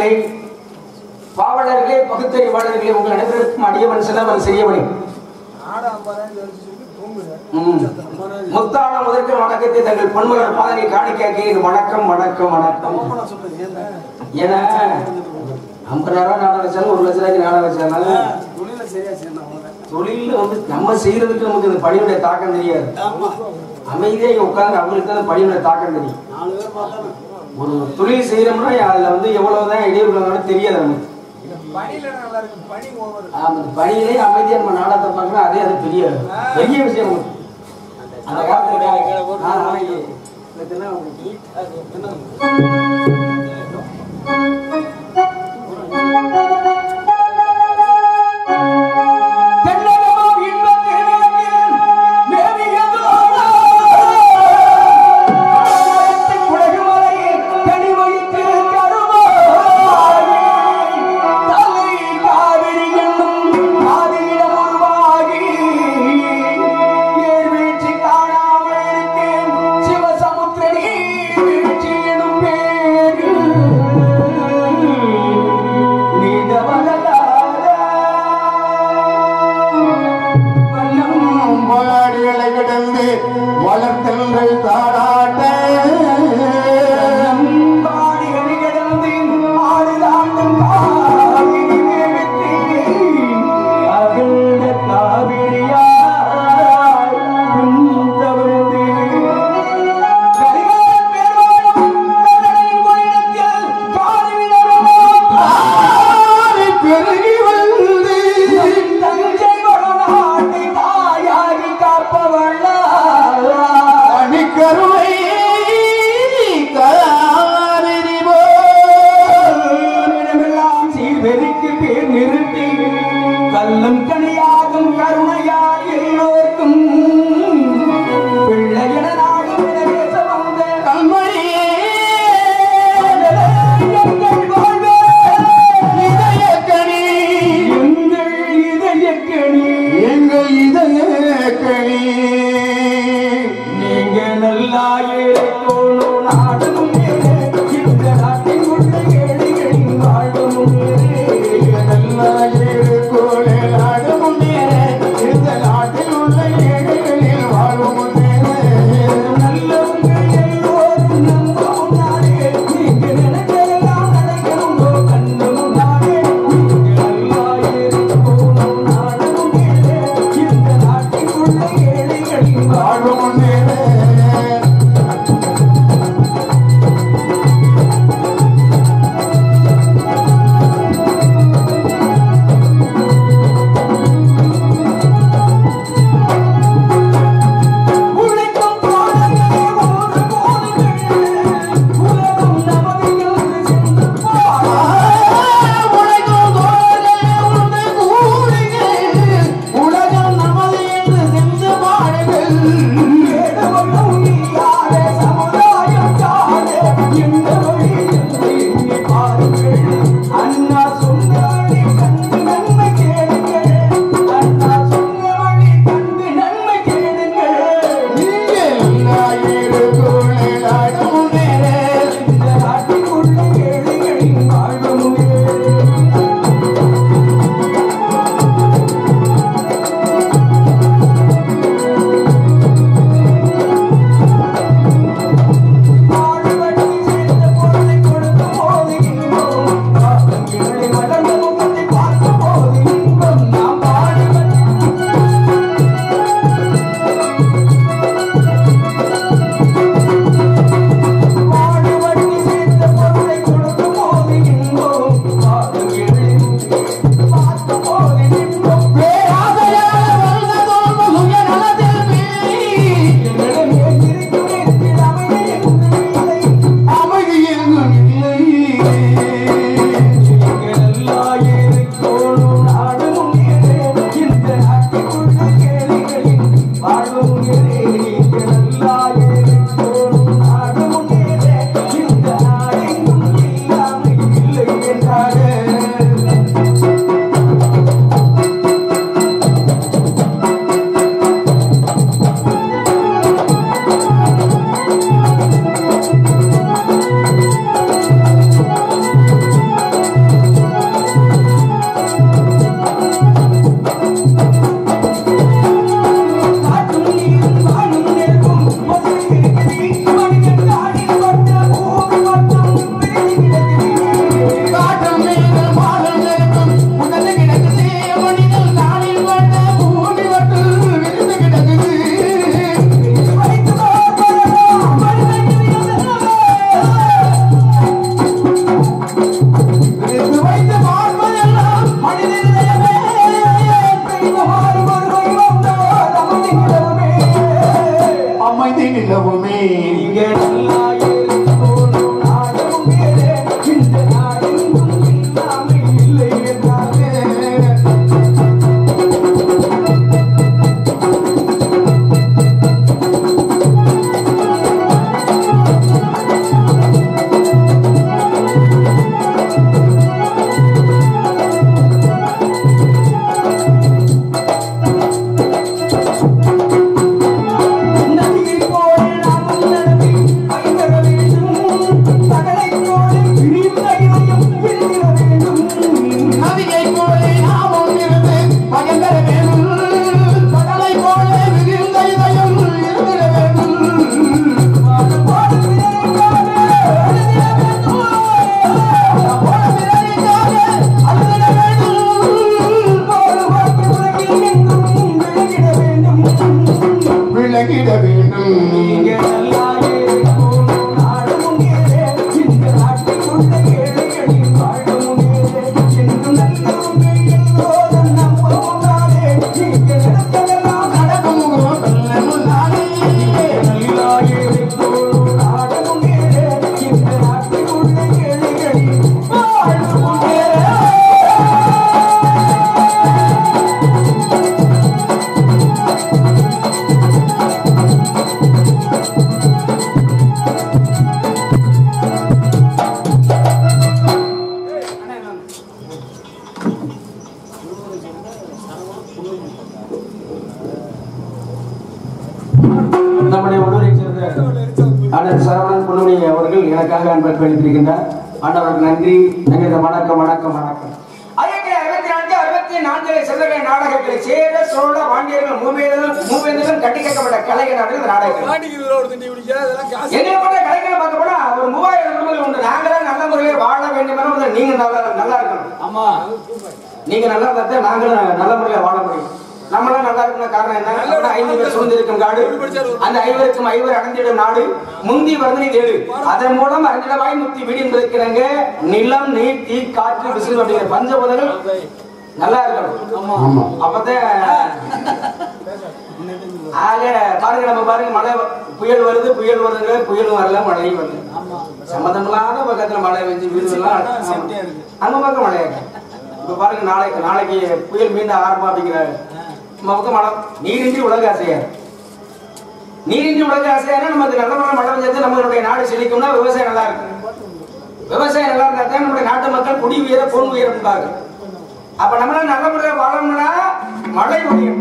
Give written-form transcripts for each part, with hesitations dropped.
பெருமக்களே, பாவலர்களே, பகுத்தறிவாளர்களே, உங்கள் அனைவருக்கும் அடியவன் செல்லவன் செய்யவனே முத்தான முதற்கு வணக்கத்தை தங்கள் பொன்மலர் பாதனை காணிக்காக்கி வணக்கம் வணக்கம் வணக்கம். ஏன்னா 50,000 நாடகம் வச்சாலும் 1 லட்சம் ரூபாய்க்கு நாடகம் வச்சாலும் தொழில வந்து நம்ம செய்யறதுக்கு நமக்கு இந்த பணியுடைய தாக்கம் தெரியாது. அமைதியாக உட்கார்ந்து அவங்களுக்கு தான் பணியுடைய தாக்கம் தெரியும். ஒரு தொழில் செய்யறோம்னா அதுல வந்து எவ்வளவுதான் இடையூறு தெரியாது நமக்கு. பணியிலே அமைதியா நம்ம நாடகத்தை பார்க்கணும், அதே அது பெரிய பெரிய விஷயம். அந்த காலத்துல நம்முடைய உள்ளூரை சேர்ந்த அண்ணன் சரவணன் பொன்னுமணி அவர்கள் எனக்காக அன்பளிப்பு அளித்திருக்கின்றார். ஆண்டவருக்கு நன்றி. வணக்கம் வணக்கம் வணக்கம். நாடகங்களை சேர சோழ பாண்டியர்கள் மூவேந்தர்கள் கட்டி கேட்கப்பட்ட கலைஞர் நாடகம் கலைஞரை பார்க்க போனா ஒரு 3000 குடும்பங்கள் உண்டு. நாங்களும் நல்ல முறையில் வாழ வேண்டும் என நீங்க நல்லா இருக்கணும். ஆமா, நீங்க நல்லா இருந்தா நாங்களும் நல்ல முறையில் வாழ முடியும். நம்மளாம் நல்லா இருக்கணும். காரணம் என்ன? 5 பேர் சூழ்ந்திருக்கும் காடு, அந்த 5 அடைந்திடும் நாடு முந்தி வர்ணனை தேடு. அதன் மூலம் அறிஞரவாய் முக்தி வீடு என்பதற்கிறாங்க. நிலம், நீர், தீ, காற்று, விசில் அப்படிங்கிற பஞ்சபூதங்கள் நல்லா இருக்கணும். அப்பதான் ஆக பாருங்க, நம்ம பாருங்க, மழை புயல் வருதுங்க, புயலும் வரல, மழையும் வருது. சம்மந்தமில்லாத பக்கத்துல மழை பெஞ்சு வீடு எல்லாம் அங்க பக்கம் மழையாங்க. இப்ப பாருங்க, நாளைக்கு புயல் மீண்டும் ஆரம்பம் அப்படிங்கிற பக்கம் மழை. நீரின்றி உலக ஆசையா, நீரின்றி உலக ஆசையான நமக்கு நல்ல மழை பெஞ்சது நம்மளுடைய நாடு செழிக்கும்னா விவசாயம் நல்லா இருக்கு. விவசாயம் நல்லா இருந்தா தான் நம்முடைய நாட்டு மக்கள் குடி உயர பொன் உயர்ந்தாங்க. அப்ப நம்மளால நல்ல முறையில் வாழணும்னா மழை பொழியும்.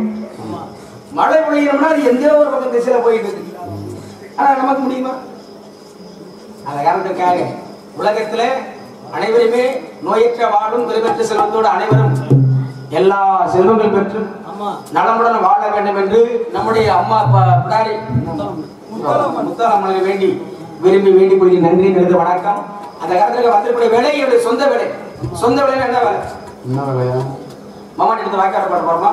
மழை பொழியணும்னா அது எந்த ஒரு பக்கம் திசையில போயிட்டு இருக்கு. ஆனா நமக்கு முடியுமா? அந்த காரணத்துக்காக உலகத்துல அனைவருமே நோயற்ற வாழும் பெருமற்ற செல்வத்தோடு அனைவரும் எல்லா செல்வங்கள் பெற்று நலமுடன் வாழ வேண்டும் என்று நம்முடைய அம்மா பிடாரி முத்தாலம்மனை வேண்டி விரும்பி புரிஞ்சு நன்றி நிறைந்த வணக்கம். அந்த காலத்துல வந்திருக்கிற வேலை என்னுடைய சொந்த வேலை. சொந்த வேலை என்ன வேலை? என்ன வேலையா? மாமா எடுத்து வாய்க்கார பாட போறோமா?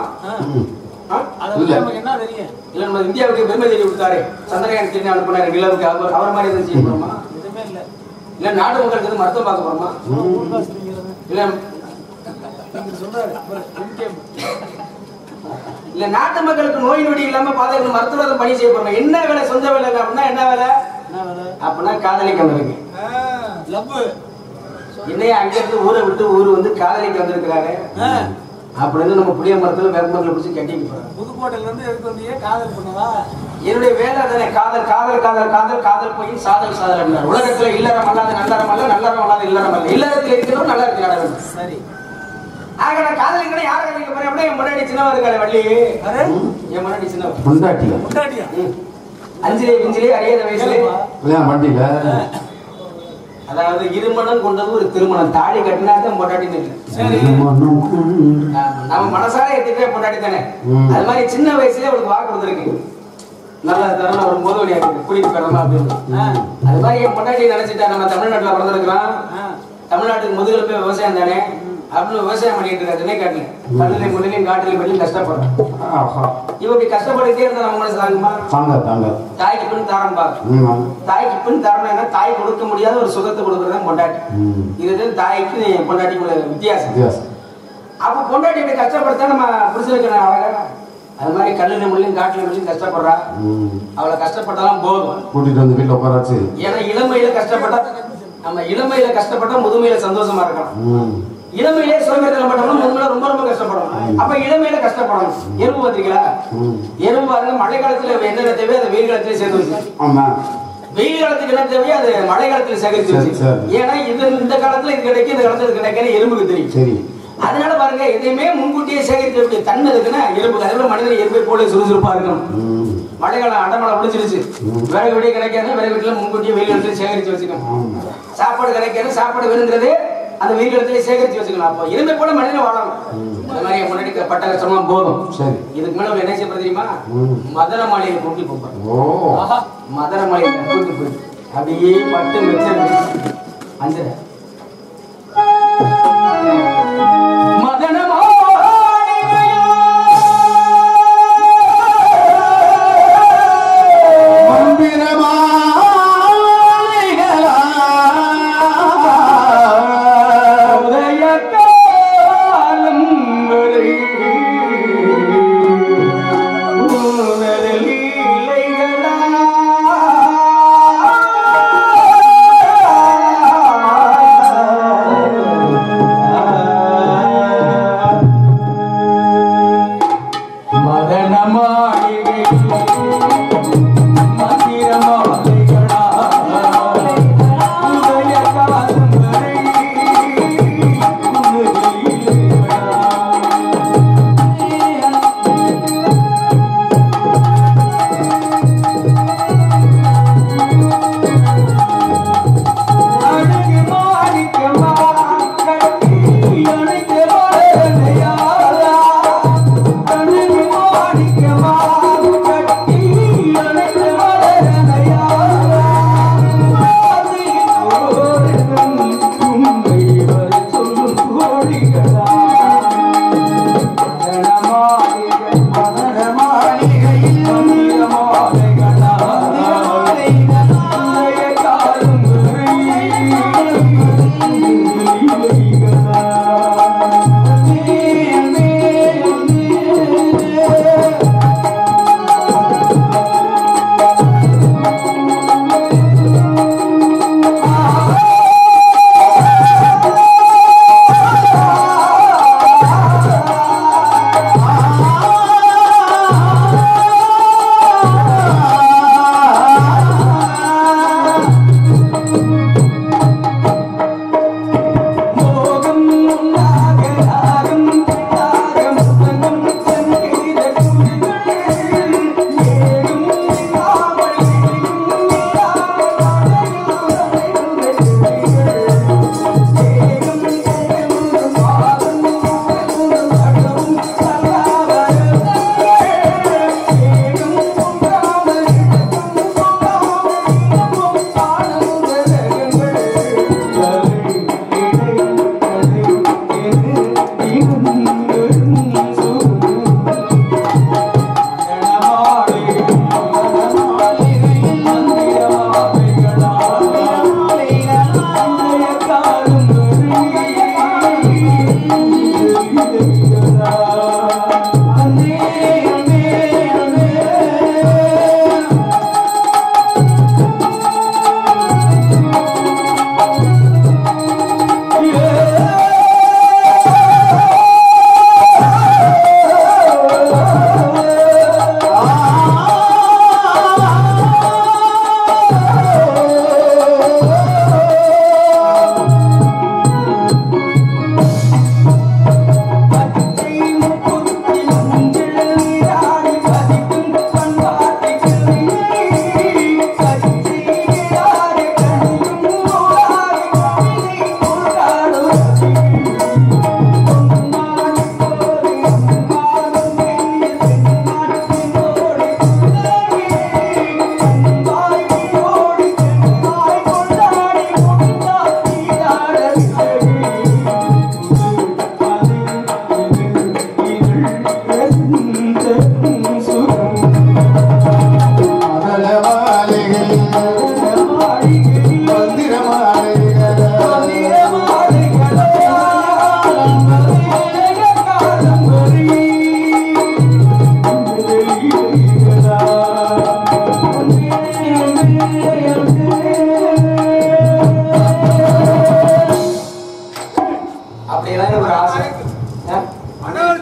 இல்ல, நம்ம இந்தியாவுக்கு பெருமை தேடி கொடுத்தாரு. சந்திரயான் திருநி அனுப்பினாரு நிலவுக்கு. அவர் மாதிரி எதுவும் செய்ய போறோமா? இல்ல நாட்டு மக்களுக்கு மருத்துவம் பார்க்க போறோமா? இல்ல நாட்டு மக்களுக்கு நோய் நொடி இல்லாம பாதுகாப்பு மருத்துவ பணி செய்ய போறோம். என்ன வேலை? சொந்த வேலை அப்படின்னா என்ன வேலை? அப்படின்னா காதலிக்க வந்திருக்கு. என்னைய அங்கிருந்து ஊரை விட்டு ஊர் வந்து காதலிக்க வந்திருக்கிறாரு அப்படின்னு நம்ம புளிய மரத்துல வேப்பமரத்துல பிடிச்சி கட்டிட்டு போறோம். புதுக்கோட்டையில இருந்து எடுத்து வந்தீங்க காதல் பண்ணவா? என்னுடைய வேலை தானே. காதல் காதல் காதல் காதல் காதல் போய் சாதல் சாதல் அப்படின்னாரு. உலகத்துல இல்லறம் அல்லாத நல்லறம் அல்ல, நல்லறம் அல்லாத இல்லறம் அல்ல. இல்லறத்துல இருக்கிறவங்க நல்லா இருக்கு நடக்கும். சரி, ஆக நான் காதலிக்கணும். யாரை காதலிக்க போறேன் அப்படின்னா என் முன்னாடி சின்னவா இருக்காரு வள்ளி. என் முன்னாடி சின்னவா முண்டாட்டியா 5 அறியாத வயசுல அதாவது இருமணம் கொண்டது ஒரு திருமணம். தாலி கட்டினா தான் பொண்டாட்டின்னு நம்ம மனசார ஏத்துக்கவே பொண்டாட்டி தானே. அது மாதிரி சின்ன வயசுல அவளுக்கு வாக்கு கொடுத்துருக்கு. நல்லா தரணும் ஒரு முதவழியா கூட்டிட்டு போறோமா அப்படின்னு. அது மாதிரி என் பொண்டாட்டி நினைச்சிட்டா நம்ம தமிழ்நாட்டுல பிறந்திருக்கலாம். தமிழ்நாட்டுக்கு முதுகெலும்பே விவசாயம் தானே அப்படின்னு விவசாயம் பண்ணிட்டு இருக்காரு. திணை காட்டுல கல்லுல முள்ளிலையும் காட்டுலையும் பண்ணி கஷ்டப்படுறோம். இவ இப்படி கஷ்டப்பட்டுட்டே இருந்தா நம்ம மனசு தாங்குமா? தாய்க்கு பின் தாரம் பாரு. தாய்க்கு பின் தாரம்னா தாய் கொடுக்க முடியாத ஒரு சுகத்தை கொடுக்கறதான் பொண்டாட்டி. இது தாய்க்கு பொண்டாட்டிக்குள்ள வித்தியாசம். அப்ப பொண்டாட்டி இப்படி கஷ்டப்படுத்தா நம்ம புரிச்சுக்க அழகா. அது மாதிரி கல்லுல முள்ளியும் காட்டுல முள்ளியும் கஷ்டப்படுறா. அவளை கஷ்டப்பட்டாலும் போதும் கூட்டிட்டு வந்து வீட்டுல உட்காராச்சு. ஏன்னா இளமையில கஷ்டப்பட்டா நம்ம இளமையில கஷ்டப்பட்டா முதுமையில சந்தோஷமா இருக்கலாம். இளமையிலே சுதந்திரத்தில் பட்டோம்னா முதுமையில ரொம்ப ரொம்ப கஷ்டப்படணும். அப்ப இளமையில கஷ்டப்படணும். எறும்பு பாத்தீங்களா? எறும்பு பாருங்க மழை காலத்துல என்னென்ன தேவையோ அதை வெயில் காலத்திலே சேர்த்து வச்சு. வெயில் காலத்துக்கு என்ன தேவையோ அது மழை காலத்துல சேகரிச்சு வச்சு. ஏன்னா இது இந்த காலத்துல இது கிடைக்கும், இந்த காலத்துல இது கிடைக்கும் எறும்புக்கு தெரியும். அதனால பாருங்க எதையுமே முன்கூட்டியே சேகரிக்க தன்மை இருக்குன்னா எறும்புக்கு. அதே போல மனிதன் எறும்பை போல சுறுசுறுப்பா இருக்கணும். மழை காலம் அடமழை முடிஞ்சிருச்சு, விறகு விடைய கிடைக்காது, விறகு வீட்டுல முன்கூட்டியே வெயில் காலத்துல சேகரிச்சு வச்சுக்கணும். சாப்பாடு கிடைக்காது, சாப்பாடு வேணுங்கிறது அந்த வெயில் காலத்திலே சேகரிச்சு வச்சுக்கலாம். அப்போ எறும்பை போல மனிதன் வாழணும். அந்த மாதிரி முன்னாடி பட்ட கஷ்டமா போதும். இதுக்கு மேல என்ன செய்ய தெரியுமா? மதன மாளிகை கூட்டி போப்பாங்க. மதன மாளிகை கூட்டி போய் அப்படியே பட்டு மிச்சம் அஞ்சு மதனமா You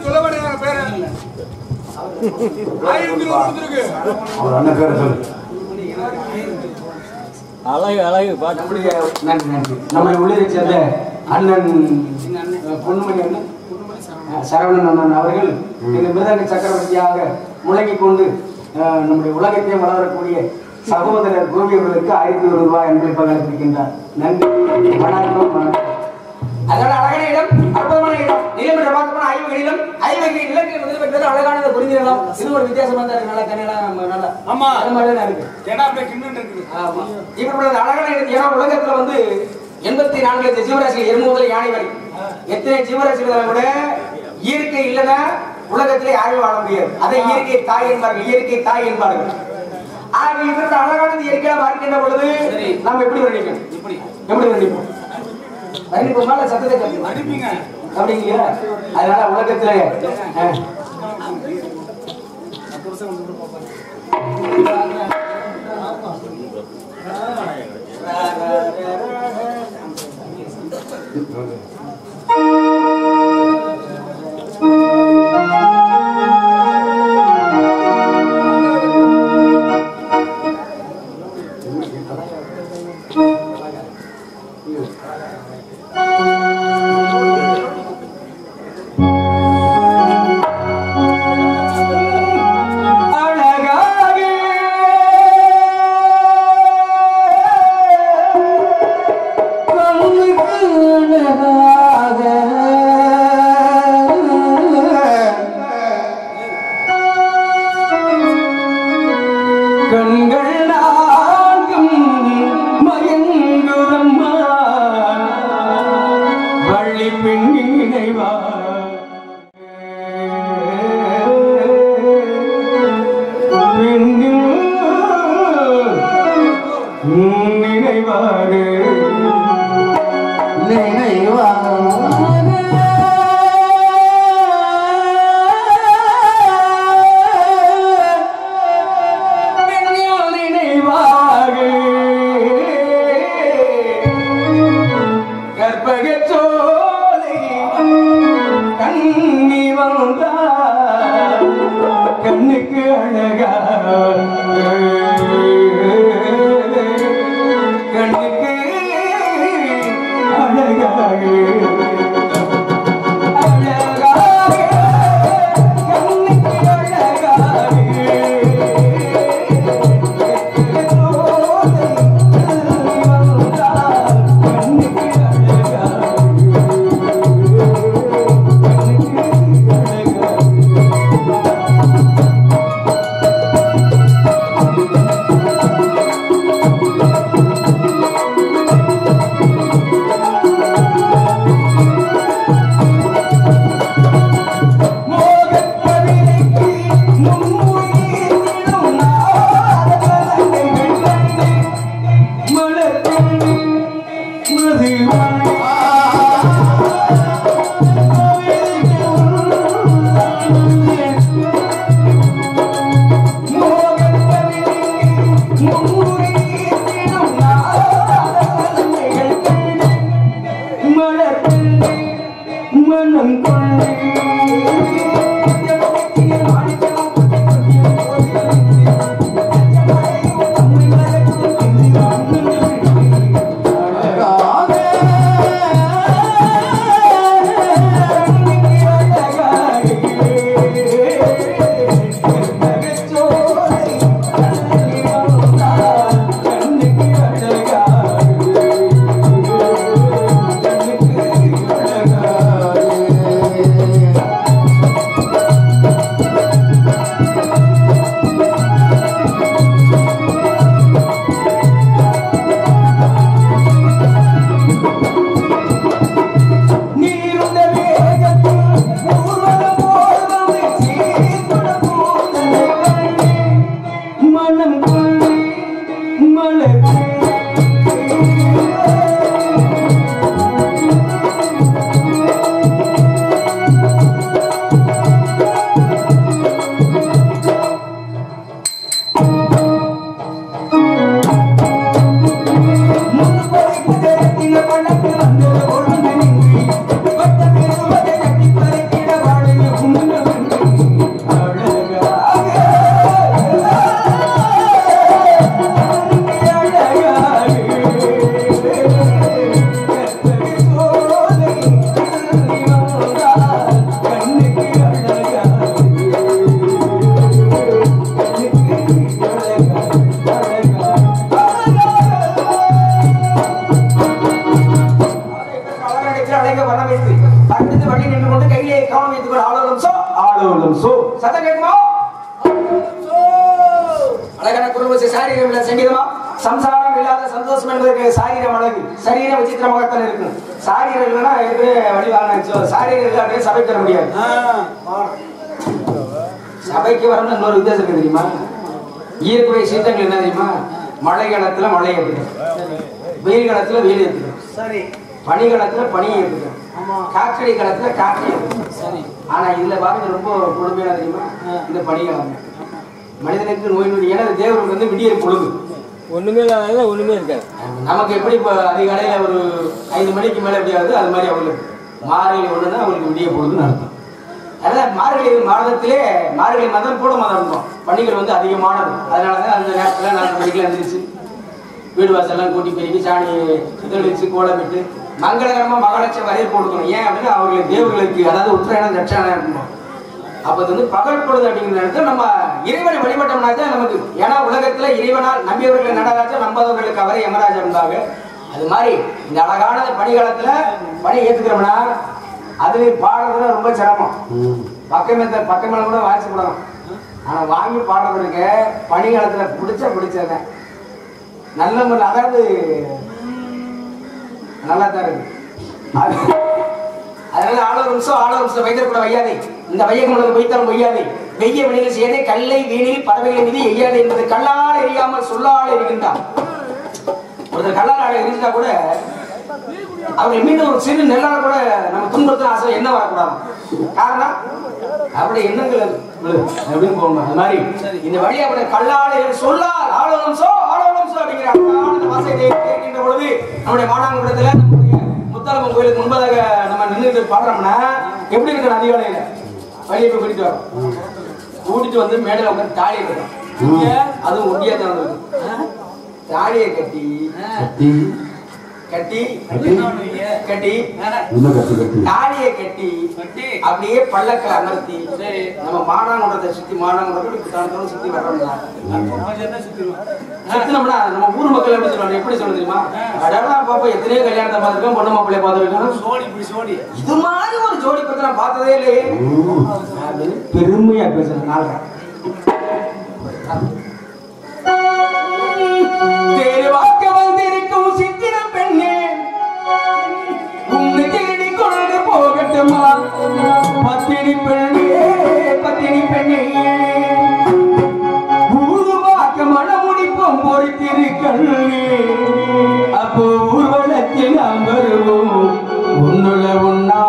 சொல்ல வேண்டிய பேர் அவர் அண்ணன் பேரை சொல்லு. அழகு அழகு பாட்டு. நம்முடைய நன்றி நன்றி நம்முடைய உள்ளிரை சேர்ந்த அண்ணன் பொன்மணி அண்ணன் சரவணன் அண்ணன் அவர்கள் இந்த மிருதங்க சக்கரவர்த்தியாக முழங்கிக் கொண்டு நம்முடைய உலகத்தையும் வளரக்கூடிய சகோதரர் கோபி அவர்களுக்கு 1100 ரூபாய் அன்பளிப்பாக அளித்திருக்கின்றார். நன்றி. வணக்கம் வணக்கம். அதோட அழகான இடம், அற்புதமான இடம். நிலம் என்று பார்த்தோம்னா ஐவகை நிலங்கள் முதல் பெற்றது அழகானது குறிஞ்சிடலாம். இது ஒரு வித்தியாசமா தான் இருக்கு. நல்லா தனியெல்லாம் நல்லா ஆமா அது மாதிரி தான் இருக்கு. ஆமா இப்படி அழகான இடம். ஏன்னா உலகத்துல வந்து 84 ஜீவராசிகள் எறும்பு முதல் யானை வரை எத்தனை ஜீவராசிகள் கூட இயற்கை இல்லைன்னா உலகத்திலே யாரும் வாழ முடியாது. அதை இயற்கை தாய் என்பார்கள். இயற்கை தாய் என்பார்கள். ஆக இவரோட அழகானது இயற்கையாக பார்க்கின்ற பொழுது நாம் எப்படி வர்ணிக்கணும்? எப்படி வர்ணிப்போம்? வர்ணிப்போம்னால சத்தத்தை அனுப்பிங்க அப்படிங்களா? அதனால உலகத்துல கண்ணுக்கு அழகா கண்ணுக்கு அழகாக பள்ளி நின்று கொண்டு கையிலே கவனம் வைத்துக் கொண்டு ஆளோலும் சோ சத்தம் கேட்குமா? அழகான குடும்ப சாரீரம் சங்கீதமா சம்சாரம் இல்லாத சந்தோஷம் என்பதற்கு சாரீரம் அழகு சரீரம் விசித்திரமாகத்தான் இருக்கும். சாரீரம் இல்லைன்னா வழிவாங்க சாரீரம் இல்லாத சபைக்கு வர முடியாது. சபைக்கு வரணும்னு இன்னொரு வித்தியாசம் இருக்கு தெரியுமா? ஈர்ப்புடைய சீட்டங்கள் என்ன தெரியுமா? மழை காலத்துல மழை ஏற்றுக்கும், வெயில் காலத்துல வெயில் ஏற்றுக்கும், பனி காலத்துல பனி ஏற்றுக்கும், காற்றடி காலத்துல காற்று ஏற்றுக்கும். ஆனா இதுல பாருங்க ரொம்ப கொடுமையான தெரியுமா? இந்த பனி காலம் மனிதனுக்கு நோய் நொடி. ஏன்னா தேவருக்கு வந்து விடியல் பொழுது ஒண்ணுமே இல்லாத ஒண்ணுமே இருக்காது. நமக்கு எப்படி இப்போ அதிகாலையில ஒரு 5 மணிக்கு மேல எப்படி ஆகுது அது மாதிரி அவங்களுக்கு மார்கழி ஒண்ணுன்னா அவங்களுக்கு விடிய பொழுதுன்னு அர்த்தம். அதான் மார்கழி மாதத்திலே மார்கழி மதம் கூட மதம் இருந்தோம். பணிகள் வந்து அதிகமானது. அதனாலதான் அந்த நேரத்துல 4 மணிக்கு எழுந்திரிச்சு வீடு வாசல்லாம் கூட்டி பெருக்கி சாணி தெளிச்சு கோலமிட்டு மங்களகரமா மகாலட்சம் வரையில் கொடுக்கணும். ஏன் அப்படின்னா அவர்களுக்கு தேவர்களுக்கு அதாவது உத்தராயணம் தட்சாயணம் இருக்கணும். அப்ப வந்து பகல் பொழுது அப்படிங்கிற இடத்துல நம்ம இறைவனை வழிபட்டோம்னா தான் நமக்கு. ஏன்னா உலகத்துல இறைவனால் நம்பியவர்கள் நடராஜா நம்பாதவர்களுக்கு அவரை யமராஜா இருந்தாங்க. அது மாதிரி இந்த அழகான பனிகாலத்துல பணி ஏத்துக்கிறோம்னா அது பாடுறதுல ரொம்ப சிரமம். பக்கமேல கூட வாய்ச்சி போடலாம். ஆனா வாங்கி பாடுறதுக்கு பனிகாலத்துல பிடிச்சத நல்ல முறை அதாவது நல்லா தான் இருக்கு. அதனால ஆளவம்சம் வைத்திருக்கூட வையாதே. இந்த வையகம் உலகம் வைத்தாலும் வையாதே. வெய்ய வினைகள் செய்யாதே. கல்லை வீணில் பறவைகளை மீது எய்யாதே என்பது கல்லால் எரியாமல் சொல்லால் எரிகின்றார். ஒருத்தர் கல்லால் எரிஞ்சிட்டா கூட அவங்க மீண்டும் ஒரு சிறு நெல்லால கூட நம்ம துன்புறுத்த ஆசை என்ன வரக்கூடாது. காரணம் அவருடைய எண்ணங்கள் அப்படின்னு போகணும். அது மாதிரி இந்த வழியை அவருடைய கல்லால் சொல்லால் ஆளவம்சோ அப்படிங்கிற வாசகத்தை கேட்கின்ற பொழுது நம்முடைய மானாங்குளத்துல முத்தாலம்மன் கோயிலுக்கு முன்பதாக நம்ம நின்று பாடுறோம்னா எப்படி இருக்கிற அதிகாலையில வழியை போய் கூட்டிட்டு வரோம். கூட்டிட்டு வந்து மேடையில உட்காந்து தாலியை கட்டும். அதுவும் ஒட்டியா தான் இருக்கு. தாலியை கட்டி தாலியை கட்டி அப்படியே பல்லக்கில் அமர்த்தி நம்ம மானாங்குளத்தை மானாங்குளத்தை சுத்தி வர்றோம்னா சுத்தினோம்னா நம்ம ஊர் மக்கள் எப்படி சொல்லுவாங்க? எப்படி சொல்ல தெரியுமா? பாப்பா எத்தனையோ கல்யாணத்தை பார்த்துருக்கோம், பொண்ணு மாப்பிள்ளைய பார்த்துருக்கோம், இது மாதிரி ஒரு ஜோடி பத்தி நான் பார்த்ததே இல்லையே பெருமையா பேசுறேன். தேர்வாக்க வந்திருக்கும் சித்திர பெண்ணே உன்னை தேடி கொண்டு போகட்டுமா? பத்தினி பெண்ணே ஊருவாக்க மனமுடிப்போம் பொறுத்திருக்கல்லே. அப்போ ஊர்வலத்தில் நாம் வருவோம் உன்னுள்ள உண்ணா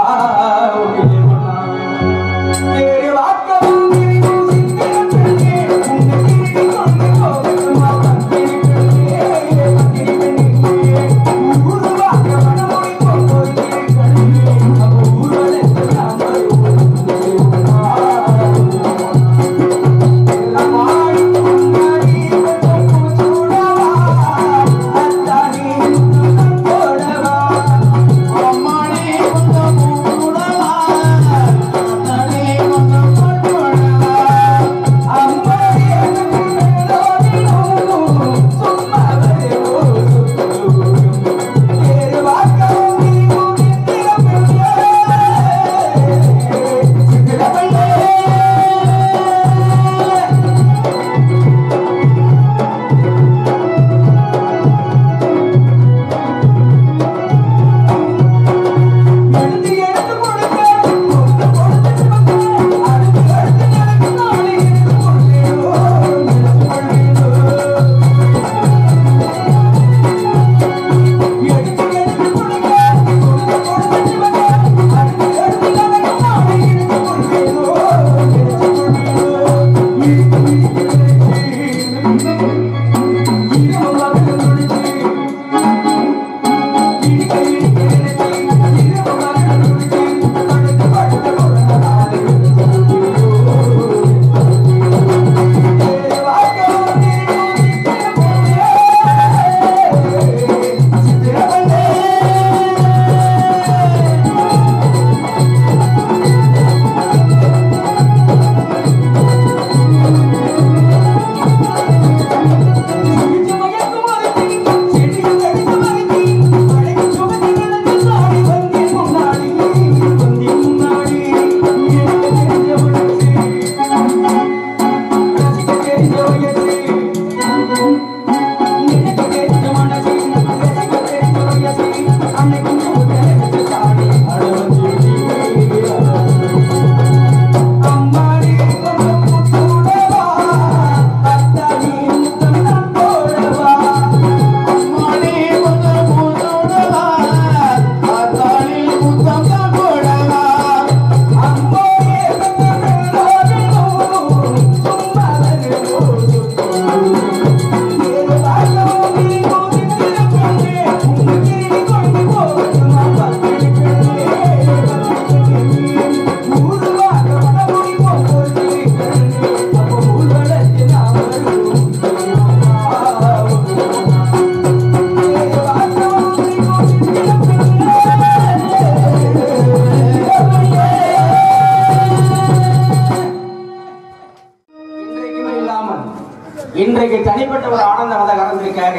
இப்படிப்பட்ட ஒரு ஆனந்த மத காரணத்திற்காக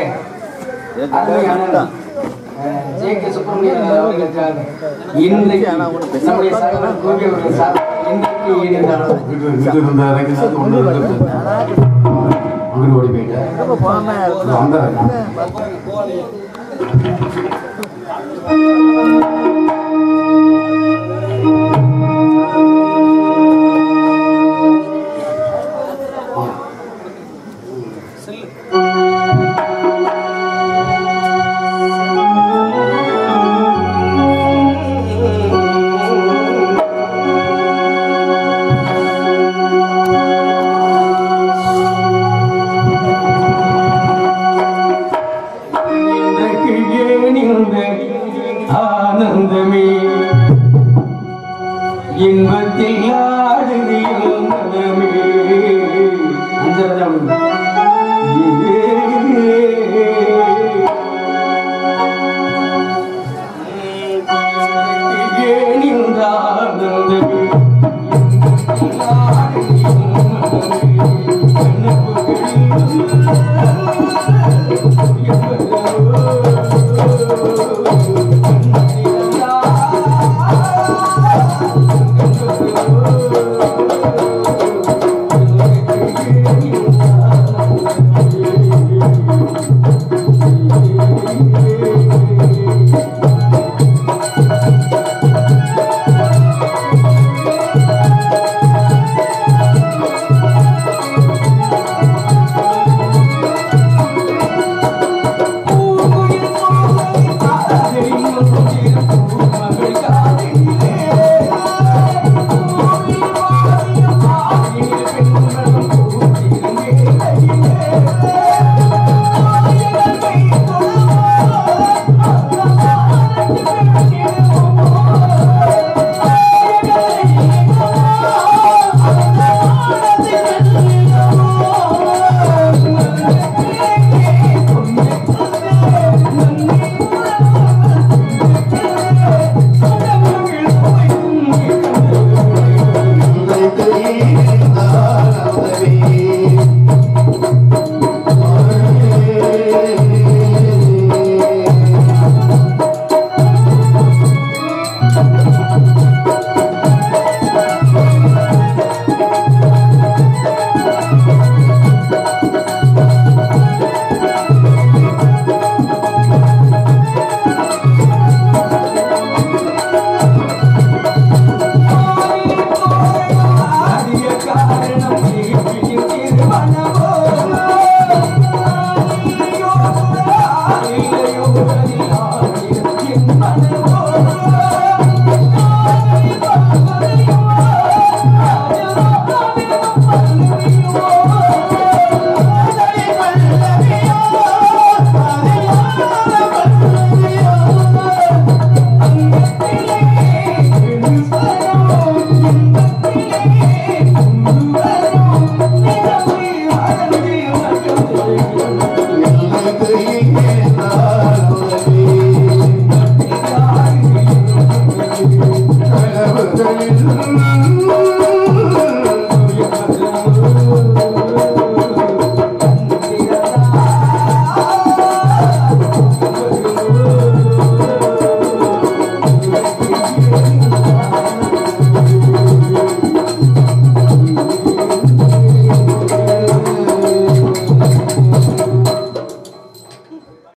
அருமையான ஜே.கே. சுப்பிரமணியன் அவர்களுக்காக இன்றைக்கு நம்முடைய சகோதரர் கோபி அவர்கள் சார் இன்றைக்கு ஓடி போயிட்டேன் ஆனந்தமே இன்பத்தில் ஆடுதியும் மனமே அஞ்சரம் Thank you.